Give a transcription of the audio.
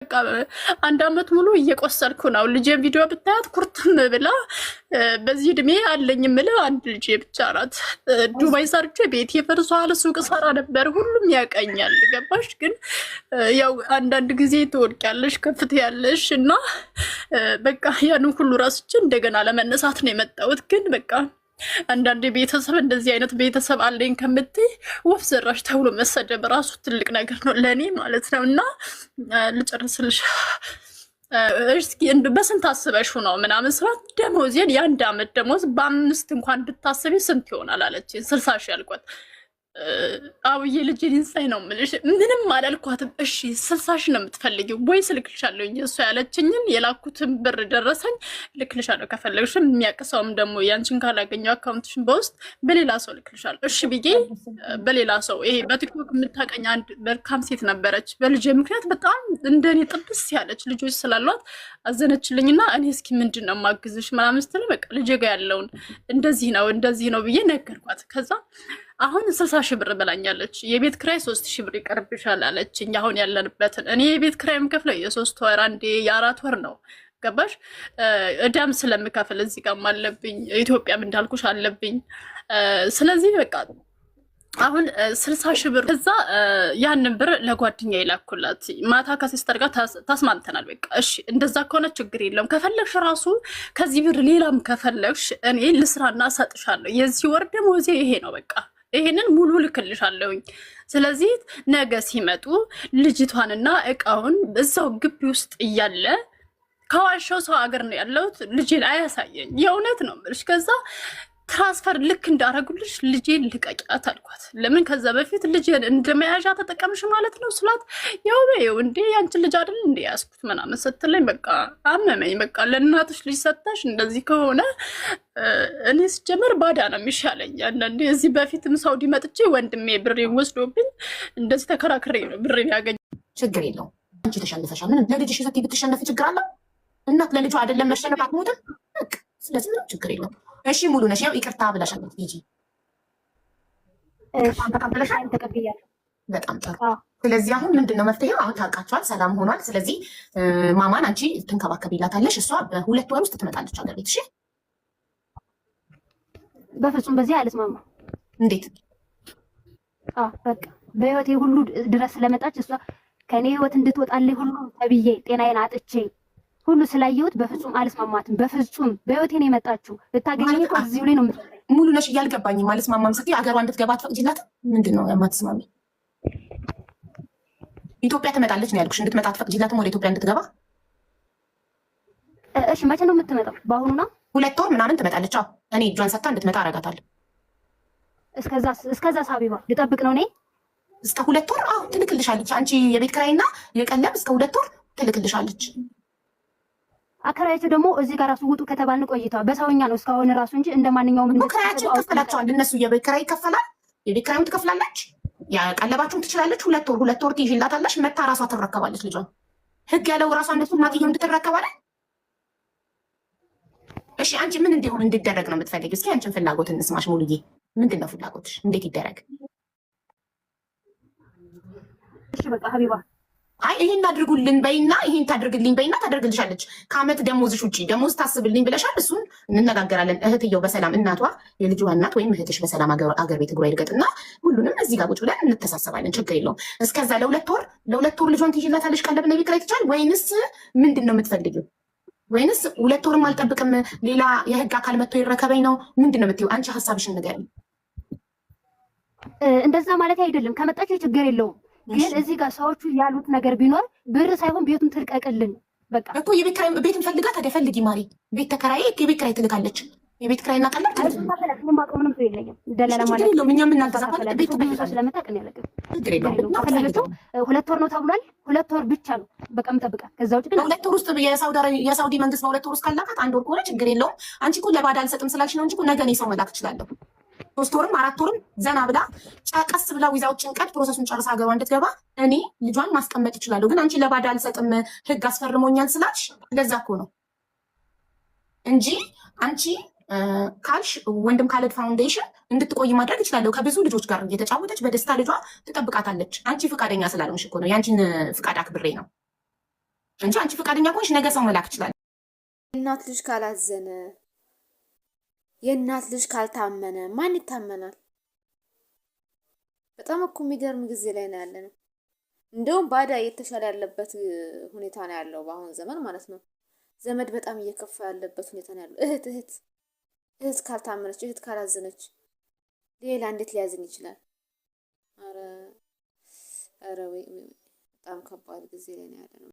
በቃ አንድ አመት ሙሉ እየቆሰልኩ ነው። ልጄ ቪዲዮ ብታያት ኩርትም ብላ በዚህ እድሜ አለኝ የምልህ አንድ ልጄ ብቻ ናት። ዱባይ ሰርቼ ቤት የፈርሷል፣ ሱቅ ሰራ ነበር፣ ሁሉም ያቀኛል። ገባሽ? ግን ያው አንዳንድ ጊዜ ትወድቂያለሽ፣ ከፍት ያለሽ እና በቃ ያንን ሁሉ ራስቼ እንደገና ለመነሳት ነው የመጣሁት። ግን በቃ አንዳንድ ቤተሰብ እንደዚህ አይነት ቤተሰብ አለኝ ከምትይ ወፍ ዘራሽ ተብሎ መሰደብ ራሱ ትልቅ ነገር ነው ለእኔ ማለት ነው። እና ልጨርስልሽ እስኪ በስንት አስበሽ ነው ምናምን ስራት ደሞዜን የአንድ አመት ደሞዝ በ5 እንኳን ብታስቢ ስንት ይሆናል አለች። 60 ሺህ ያልኳት አውዬ ልጅ ሊንሳይ ነው የምልሽ። ምንም አላልኳትም። እሺ 60 ሺህ ነው የምትፈልጊው ወይ ስልክልሻለሁ። እሷ ያለችኝን የላኩትን ብር ደረሰኝ ልክልሻለሁ። ከፈለግሽም የሚያቅሰውም ደግሞ ያንቺን ካላገኘው አካውንትሽን በውስጥ በሌላ ሰው ልክልሻለሁ። እሺ ብዬ በሌላ ሰው ይሄ በቲክቶክ የምታቀኝ አንድ መልካም ሴት ነበረች። በልጄ ምክንያት በጣም እንደኔ ጥብስ ያለች ልጆች ስላሏት አዘነችልኝና እኔ እስኪ ምንድን ነው የማግዝሽ ምናምን ስትል በቃ ልጄ ጋር ያለውን እንደዚህ ነው ብዬ ነገርኳት። ከዛ አሁን 60 ሺህ ብር በላኛለች። የቤት ክራይ 3 ሺህ ብር ይቀርብሻል አለችኝ። አሁን ያለንበትን እኔ የቤት ክራይ የምከፍለው የ3 ወር አንዴ የ4 ወር ነው። ገባሽ? እዳም ስለምከፍል እዚህ ጋርም አለብኝ፣ ኢትዮጵያም እንዳልኩሽ አለብኝ። ስለዚህ በቃ አሁን 60 ሺህ ብር እዛ ያንን ብር ለጓደኛ ይላኩላት። ማታ ከሲስተር ጋር ታስማምተናል። በቃ እሺ እንደዛ ከሆነ ችግር የለውም። ከፈለግሽ ራሱ ከዚህ ብር ሌላም ከፈለግሽ እኔ ልስራና እሰጥሻለሁ። የዚህ ወር ደሞዜ ይሄ ነው። በቃ ይሄንን ሙሉ ልክልሻለሁኝ። ስለዚህ ነገ ሲመጡ ልጅቷንና እቃውን እዛው ግቢ ውስጥ እያለ ከዋሻው ሰው ሀገር ነው ያለሁት ልጄን አያሳየኝ። የእውነት ነው የምልሽ። ከዛ ትራንስፈር ልክ እንዳረጉልሽ ልጄን ልቀቂያት አልኳት። ለምን ከዛ በፊት ልጄን እንደመያዣ ተጠቀምሽ ማለት ነው ስላት፣ ያው በይው እንዴ ያንቺን ልጅ አይደል እንዴ ያስኩት ምናምን ስትለኝ በቃ አመመኝ። በቃ ለእናትሽ ልጅ ሰጥተሽ እንደዚህ ከሆነ እኔ ስጀምር ባዳ ነው የሚሻለኝ። አንዳንዴ እዚህ በፊትም ሳውዲ መጥቼ ወንድሜ ብሬን ወስዶብኝ እንደዚህ ተከራክሬ ነው ብሬን ያገኘ። ችግር የለውም አንቺ ተሸንፈሻል። ምንም ለልጅሽ ስትይ ብትሸነፍ ችግር አለ? እናት ለልጇ አይደለም መሸነፍ አትሞትም። ስለዚህ ምንም ችግር የለውም። እሺ ሙሉ ነሽ። ያው ይቅርታ ብለሻለች ሂጂ ተቀብያለሁ። በጣም ጥሩ። ስለዚህ አሁን ምንድነው መፍትሄው? አሁን ታውቃችኋል፣ ሰላም ሆኗል። ስለዚህ ማማን አንቺ ትንከባከቢላታለሽ። እሷ በ2 ወር ውስጥ ትመጣለች ሀገር ቤት። እሺ በፍጹም በዚህ አልስማማ። እንዴት? በቃ በህይወቴ ሁሉ ድረስ ስለመጣች እሷ ከኔ ህይወት እንድትወጣልኝ ሁሉ ተብዬ ጤናዬን አጥቼ ሁሉ ስላየሁት በፍጹም አልስማማትም። በፍጹም በህይወቴ ነው የመጣችው። ልታገኘኝ እኮ እዚሁ ላይ ነው የምትመጣው። ሙሉ ነሽ። እያልገባኝም አልስማማም ስትይ ሀገሯ እንድትገባ አትፈቅጂላትም? ምንድን ነው የማትስማሚ? ኢትዮጵያ ትመጣለች ነው ያልኩሽ። እንድትመጣ አትፈቅጂላትም? ወደ ኢትዮጵያ እንድትገባ? እሺ መቼ ነው የምትመጣው? በአሁኑ ነው 2 ወር ምናምን ትመጣለች። አዎ እኔ እጇን ሰጥታ እንድትመጣ አደርጋታለሁ። እስከዛ ሳቢባ ልጠብቅ ነው እኔ። እስከ 2 ወር አዎ ትልክልሻለች። አንቺ የቤት ኪራይና የቀለብ እስከ 2 ወር ትልክልሻለች። አከራይቱ ደግሞ እዚህ ጋር ራሱ ውጡ ከተባልን ቆይተዋል። በሰውኛ ነው እስካሁን ራሱ እንጂ እንደማንኛውም ክራያቸው ይከፈላቸዋል። እነሱ የቤት ኪራይ ይከፈላል። የቤት ኪራዩን ትከፍላለች። ያቀለባችሁን ትችላለች። 2 ወር ትይዥላታለች። መታ ራሷ ትረከባለች ልጇን። ህግ ያለው ራሷ እነሱ እናትየው እንድትረከባለ። እሺ አንቺ ምን እንዲሆን እንዲደረግ ነው የምትፈልጊው? እስኪ አንቺን ፍላጎት እንስማሽ ሙሉዬ። ምንድን ነው ፍላጎትሽ? እንዴት ይደረግ? እሺ በቃ ሀቢባ አይ ይሄን አድርጉልን በይና ይሄን ታድርግልኝ በይና ታደርግልሻለች። ከአመት ደሞዝሽ ውጪ ደሞዝ ታስብልኝ ብለሻል። እሱን እንነጋገራለን። እህትየው በሰላም እናቷ የልጇ እናት ወይም እህትሽ በሰላም አገር ቤት እግሯ ይርገጥና ሁሉንም እዚህ ጋር ቁጭ ብለን እንተሳሰባለን። ችግር የለውም። እስከዛ ለ2 ወር ልጇን ትይዥላታለሽ። ቀለብና ቤት ኪራይ ትቻል ወይንስ ምንድን ነው የምትፈልጊው? ወይንስ 2 ወርም አልጠብቅም ሌላ የህግ አካል መጥቶ ይረከበኝ ነው? ምንድን ነው የምትይው? አንቺ ሀሳብሽን ንገሪኝ። እንደዛ ማለት አይደለም። ከመጣች ችግር የለውም። ግን እዚህ ጋር ሰዎቹ ያሉት ነገር ቢኖር ብር ሳይሆን ቤቱን ትልቀቅልን። በቃ እኮ የቤት ኪራይ ቤትን ፈልጋ ታዲያ ፈልጊ ማሪ። ቤት ተከራይ የቤት ኪራይ ትልካለች። የቤት ኪራይና ቀለብ ምንም ሰው የለኝም። ደላላ ማለት ነው። እኛም እናንተዛፋለ ቤት ብዙ ሰው ስለመጣ ቀን ያለቀ ከፈለገችው 2 ወር ነው ተብሏል። 2 ወር ብቻ ነው በቃ የምጠብቃት። ከዛ ውጭ ግን 2 ወር ውስጥ የሳውዲ መንግስት በ2 ወር ውስጥ ካላካት 1 ወር ከሆነ ችግር የለውም። አንቺ እኮ ለባዳ አልሰጥም ስላልሽ ነው እንጂ ነገ እኔ ሰው መላክ እችላለሁ። 3 ወርም 4 ወርም ዘና ብላ ቀስ ብላ ዊዛው ጭንቀት ፕሮሰሱን ጨርሳ ሀገሯ እንድትገባ እኔ ልጇን ማስቀመጥ ይችላለሁ። ግን አንቺ ለባዳ አልሰጥም ህግ አስፈርሞኛል ስላልሽ ለዛ እኮ ነው እንጂ አንቺ ካልሽ ወንድም ካለድ ፋውንዴሽን እንድትቆይ ማድረግ ይችላለሁ። ከብዙ ልጆች ጋር እየተጫወተች በደስታ ልጇ ትጠብቃታለች። አንቺ ፍቃደኛ ስላልሆንሽ እኮ ነው። የአንቺን ፍቃድ አክብሬ ነው። እንጂ አንቺ ፈቃደኛ ከሆንሽ ነገ ሰው መላክ ይችላል። የእናት ልጅ ካላዘነ የእናት ልጅ ካልታመነ ማን ይታመናል? በጣም እኮ የሚገርም ጊዜ ላይ ነው ያለነው። እንደውም ባዳ እየተሻለ ያለበት ሁኔታ ነው ያለው በአሁን ዘመን ማለት ነው። ዘመድ በጣም እየከፋ ያለበት ሁኔታ ነው ያለው። እህት ካልታመነች፣ እህት ካላዘነች ሌላ እንዴት ሊያዝን ይችላል? አረ ወይ በጣም ከባድ ጊዜ ላይ ነው ያለነው።